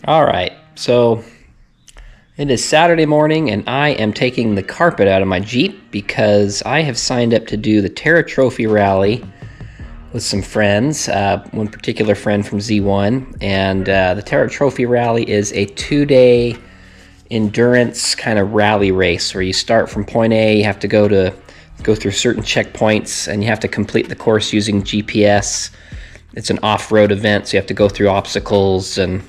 All right, so it is Saturday morning and I am taking the carpet out of my Jeep because I have signed up to do the Terra Trophy Rally with some friends, one particular friend from Z1, and the Terra Trophy Rally is a 2-day endurance kind of rally race where you start from point A, you have to go through certain checkpoints, and you have to complete the course using GPS. It's an off-road event, so you have to go through obstacles, and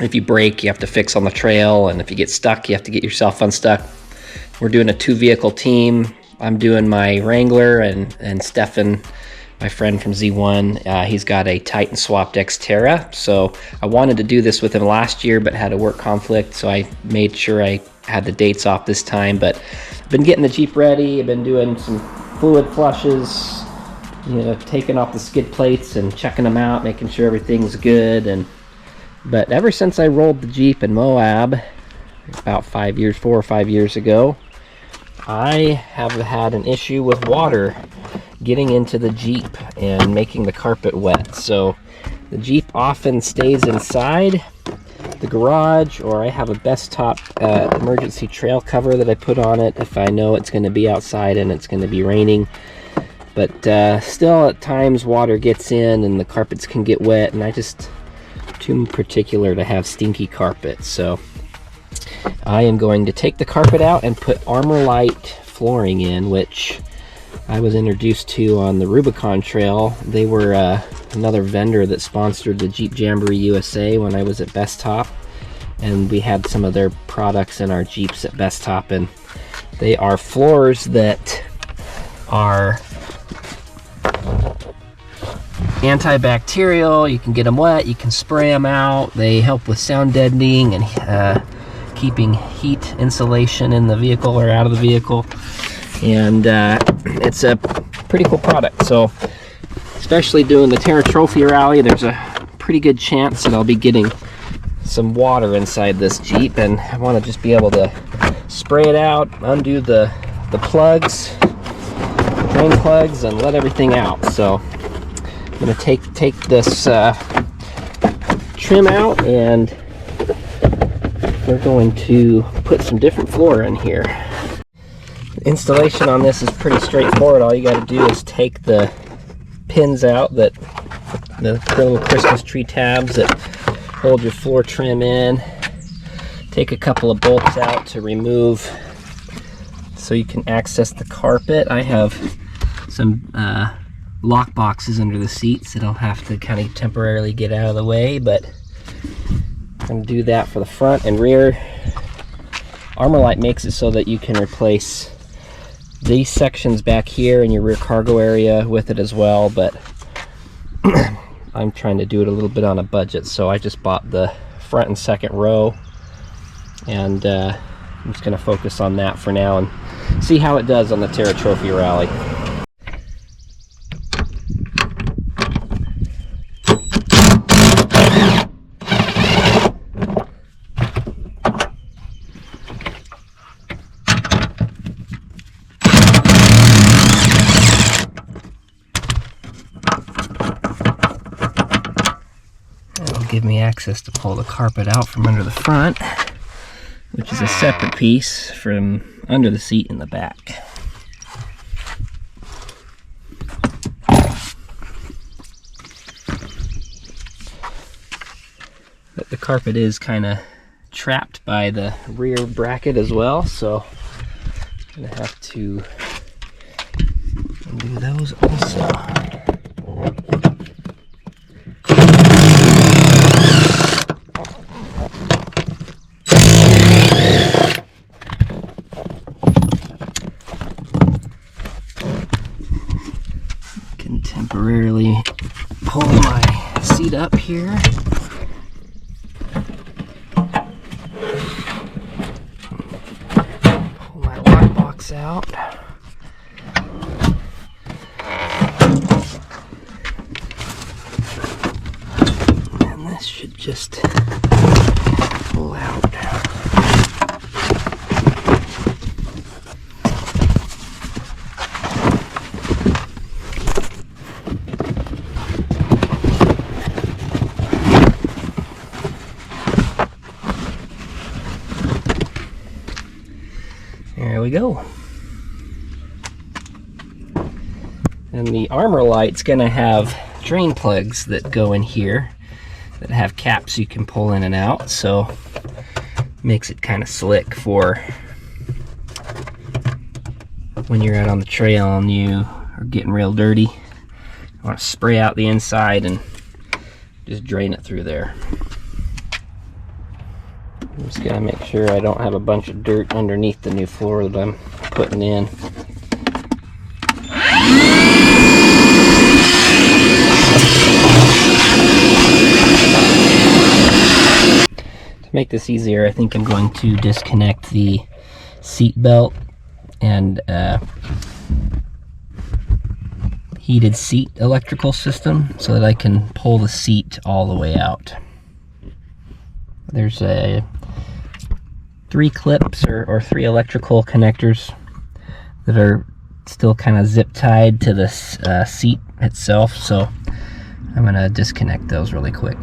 if you break, you have to fix on the trail, and if you get stuck, you have to get yourself unstuck. We're doing a 2-vehicle team. I'm doing my Wrangler, and Stefan, my friend from Z1, he's got a Titan swapped Xterra. So I wanted to do this with him last year, but had a work conflict, so I made sure I had the dates off this time. But I've been getting the Jeep ready. I've been doing some fluid flushes, taking off the skid plates and checking them out, making sure everything's good. But ever since I rolled the Jeep in Moab about 4 or 5 years ago, I have had an issue with water getting into the Jeep and making the carpet wet. So the Jeep often stays inside the garage, or I have a best top emergency trail cover that I put on it if I know it's going to be outside and it's going to be raining. But still at times water gets in and the carpets can get wet, and I just too particular to have stinky carpet. So I am going to take the carpet out and put Armorlite flooring in, which I was introduced to on the Rubicon Trail. They were another vendor that sponsored the Jeep Jamboree USA when I was at Best Top, and we had some of their products in our Jeeps at Best Top, and they are floors that are antibacterial. You can get them wet, you can spray them out. They help with sound deadening and keeping heat insulation in the vehicle or out of the vehicle, and it's a pretty cool product. So especially doing the Terra Trophy Rally, there's a pretty good chance that I'll be getting some water inside this Jeep, and I want to just be able to spray it out, undo the plugs, drain plugs, and let everything out. So I'm going to take this trim out, and we're going to put some different floor in here. The installation on this is pretty straightforward. All you got to do is take the pins out, the little Christmas tree tabs that hold your floor trim in. Take a couple of bolts out to remove so you can access the carpet. I have some lock boxes under the seats that I'll have to kind of temporarily get out of the way, but I'm going to do that for the front and rear. Armorlite makes it so that you can replace these sections back here in your rear cargo area with it as well, but I'm trying to do it a little bit on a budget, so I just bought the front and second row, and I'm just going to focus on that for now and see how it does on the Terra Trophy Rally. Give me access to pull the carpet out from under the front, which is a separate piece from under the seat in the back. But the carpet is kind of trapped by the rear bracket as well, so I'm going to have to do those also. Temporarily pull my seat up here. Pull my lock box out. And this should just pull out. we go. And the Armorlite's gonna have drain plugs that go in here that have caps you can pull in and out, so makes it kind of slick for when you're out on the trail and you are getting real dirty. You want to spray out the inside and just drain it through there. I'm just gonna make sure I don't have a bunch of dirt underneath the new floor that I'm putting in. To make this easier, I think I'm going to disconnect the seat belt and heated seat electrical system so that I can pull the seat all the way out. There's 3 clips or 3 electrical connectors that are still kind of zip tied to the seat itself, so I'm gonna disconnect those really quick.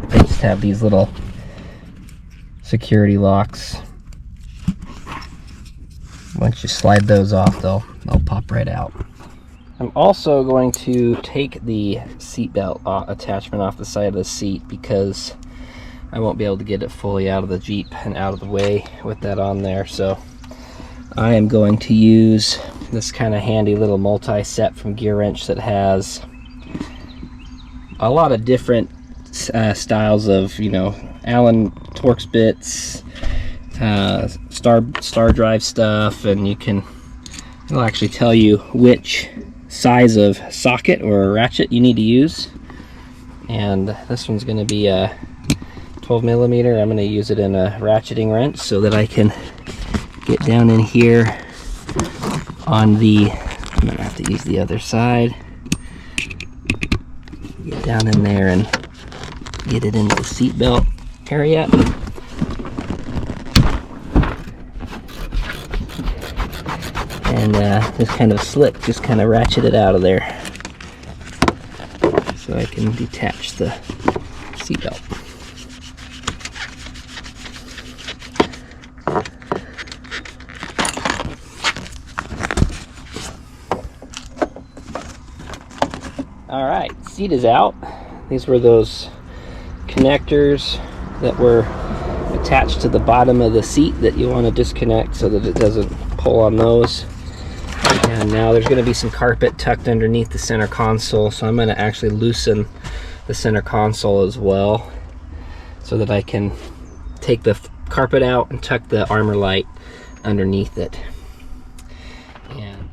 They just have these little security locks. Once you slide those off, they'll pop right out. I'm also going to take the seatbelt attachment off the side of the seat because I won't be able to get it fully out of the Jeep and out of the way with that on there. So I am going to use this kind of handy little multi-set from Gear Wrench that has a lot of different styles of, you know, Allen Torx bits, star drive stuff, and it'll actually tell you which size of socket or ratchet you need to use. And this one's going to be a 12 millimeter. I'm going to use it in a ratcheting wrench so that I can get down in here on the, I'm going to have to use the other side, get down in there and get it into the seat belt area. And this kind of slick, just kind of ratchet it out of there so I can detach the seat belt. All right, seat is out. These were those connectors that were attached to the bottom of the seat that you want to disconnect so that it doesn't pull on those. And now there's going to be some carpet tucked underneath the center console, so I'm going to actually loosen the center console as well so that I can take the carpet out and tuck the Armorlite underneath it. And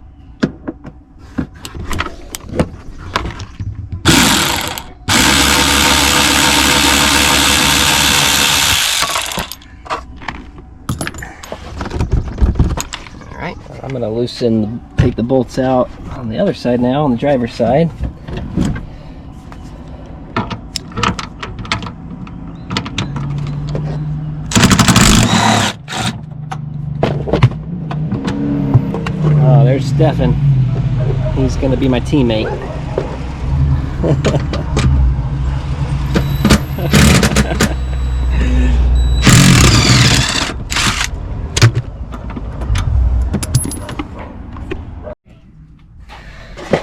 I'm going to take the bolts out on the other side now, on the driver's side. Oh, there's Stefan. He's going to be my teammate.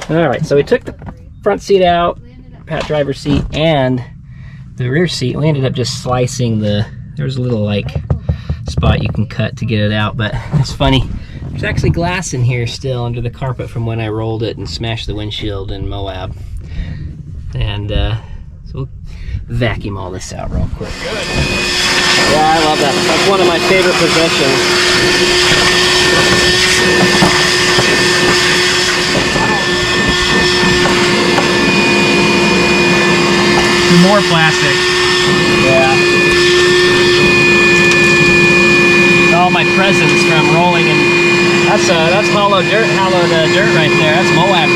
Alright, so we took the front seat out, driver's seat, and the rear seat. We ended up just slicing there's a little like spot you can cut to get it out, but it's funny. There's actually glass in here still under the carpet from when I rolled it and smashed the windshield in Moab. And so we'll vacuum all this out real quick. Yeah, I love that. That's one of my favorite possessions. More plastic. Yeah. All my presents from rolling, and that's hollowed dirt right there. That's Moab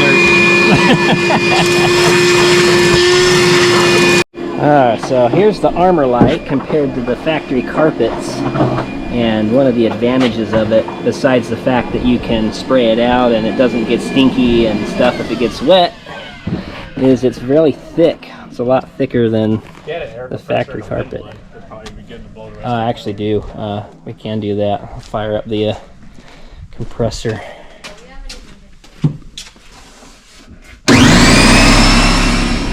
dirt. So here's the Armorlite compared to the factory carpets, and one of the advantages of it, besides the fact that you can spray it out and it doesn't get stinky and stuff if it gets wet, is it's really thick. It's a lot thicker than the factory carpet. I actually do. We can do that. I'll fire up the compressor.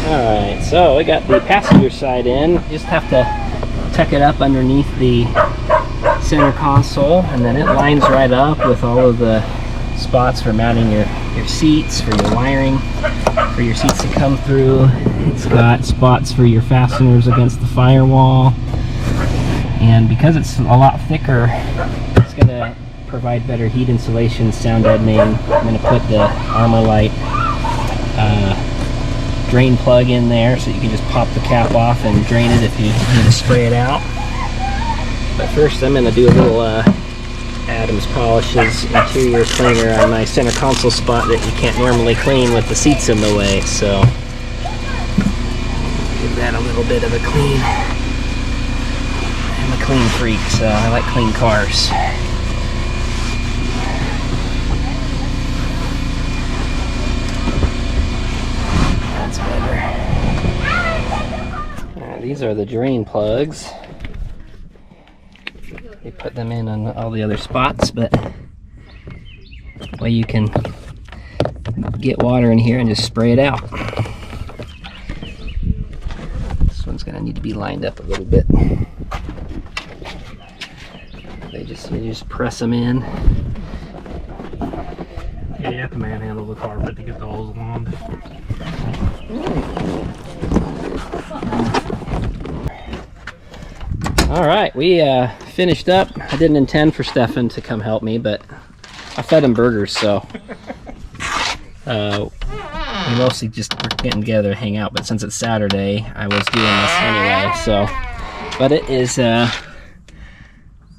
Alright, so we got the passenger side in. You just have to tuck it up underneath the center console, and then it lines right up with all of the spots for mounting your seats, for your wiring, for your seats to come through. It's got spots for your fasteners against the firewall, and because it's a lot thicker, it's going to provide better heat insulation, sound deadening. I'm going to put the Armorlite drain plug in there so you can just pop the cap off and drain it if you need to spray it out. But first I'm going to do a little Adams Polishes interior cleaner on my center console spot that you can't normally clean with the seats in the way, so give that a little bit of a clean. I'm a clean freak, so I like clean cars. That's better. Alright, these are the drain plugs. You put them in on all the other spots, but that way you can get water in here and just spray it out. This one's going to need to be lined up a little bit. You just press them in. Yeah, you have to manhandle the carpet to get the holes along. Alright, we finished up. I didn't intend for Stefan to come help me, but I fed him burgers, so we mostly just were getting together to hang out, but since it's Saturday, I was doing this anyway, so. But it is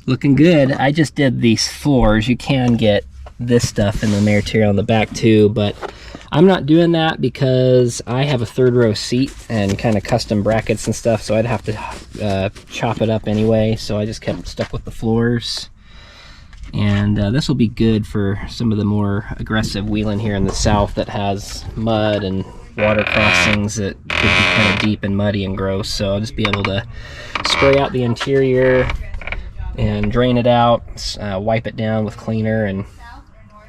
looking good. I just did these floors. You can get this stuff in the material on the back too, but I'm not doing that because I have a third row seat and kind of custom brackets and stuff, so I'd have to chop it up anyway, so I just kept stuck with the floors. And this will be good for some of the more aggressive wheeling here in the south that has mud and water crossings that could be kind of deep and muddy and gross, so I'll just be able to spray out the interior and drain it out, wipe it down with cleaner, and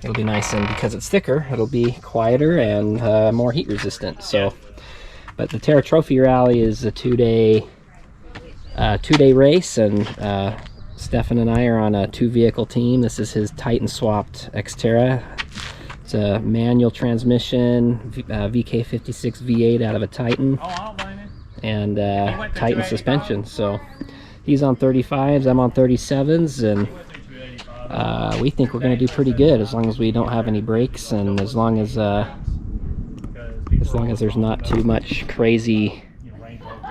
it'll be nice. And because it's thicker, it'll be quieter and more heat resistant. So, but the Terra Trophy Rally is a two-day race, and Stefan and I are on a 2-vehicle team. This is his Titan swapped Xterra. It's a manual transmission, VK56 V8 out of a Titan, and Titan suspension. So he's on 35s, I'm on 37s, and we think we're going to do pretty good as long as we don't have any brakes, and as long as there's not too much crazy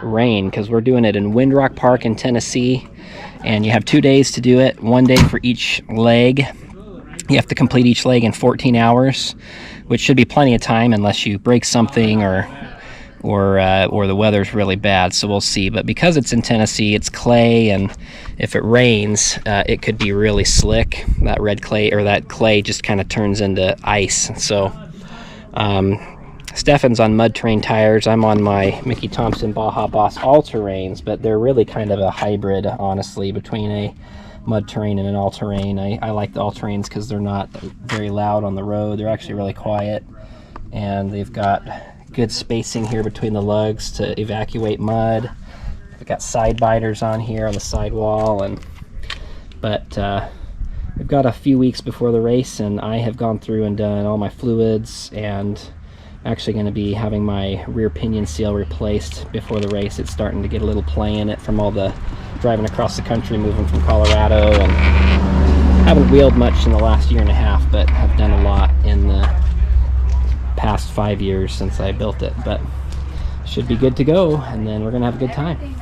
rain, because we're doing it in Windrock Park in Tennessee, and you have 2 days to do it, 1 day for each leg. You have to complete each leg in 14 hours, which should be plenty of time unless you break something or the weather's really bad, so we'll see. But because it's in Tennessee, it's clay, and if it rains, it could be really slick. That red clay, or that clay, just kind of turns into ice. So Stefan's on mud terrain tires. I'm on my Mickey Thompson Baja Boss all-terrains, but they're really kind of a hybrid, honestly, between a mud terrain and an all-terrain. I like the all-terrains because they're not very loud on the road. They're actually really quiet, and they've got good spacing here between the lugs to evacuate mud. We've got side biters on here on the sidewall, but we've got a few weeks before the race, and I have gone through and done all my fluids, and I'm actually going to be having my rear pinion seal replaced before the race. It's starting to get a little play in it from all the driving across the country, moving from Colorado, and haven't wheeled much in the last year and a half, but have done a lot in the past 5 years since I built it. But should be good to go, and then we're gonna have a good time.